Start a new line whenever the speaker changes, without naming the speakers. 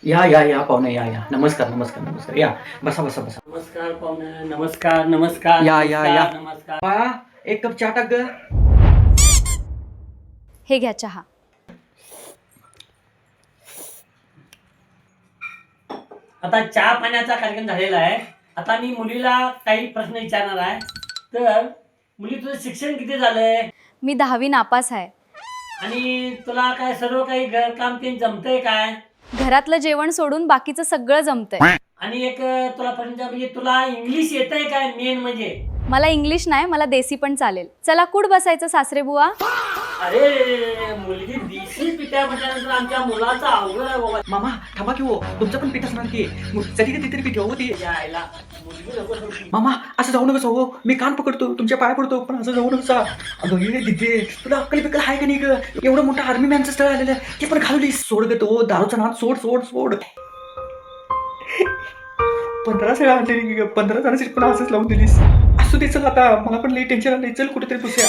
या पाहुणे या. नमस्कार. या. बसा.
नमस्कार पाहुणे. नमस्कार.
या.
नमस्कार.
बा एक कप चहा टाक ग.
हे घ्या चहा.
आता चहा पाण्याचा कार्यक्रम झालेला आहे. आता मी मुलीला काही प्रश्न विचारणार आहे. तर मुली, तुझं शिक्षण किती झालंय?
मी 10वी नापास आहे.
आणि तुला काय सर्व काही घरकाम ते जमतंय काय?
घरातलं जेवण सोडून बाकीचं सगळं जमतंय.
आणि एक तुला प्रश्न म्हणजे तुला इंग्लिश येतंय काय? मेन म्हणजे
मला इंग्लिश नाही, मला देसी पण चालेल. चला कुठ बसायचं सासरे बुवा?
अरे मुलगी देशी पिठ्या म्हटल्यानंतर आमच्या मुलाचा अवघड आहे बाबा.
मामा थांबा की हो, तुमचं पण पीठ असणार की. कधी कधीतरी पीठ हो ते.
यायला मुलगी नको सोडली.
मामा असं जाऊ नका हो, मी कान पकडतो, तुमच्या पाया पडतो, पण असं जाऊ नका. अगं ये दिदे, तुला अक्कल बिक्कल आहे का नाही ग? एवढं मोठं आर्मी मॅनचं स्थळ आलेलं आहे, ते पण घालवली. सोड ग तो दारूचा नाद, सोड. 15 सेवा आणलेली ग, 15 जणांची पण असंच लावून दिलीस. असू दे, चल आता मला पण लई टेन्शन आलंय. चल कुठेतरी पुसूया.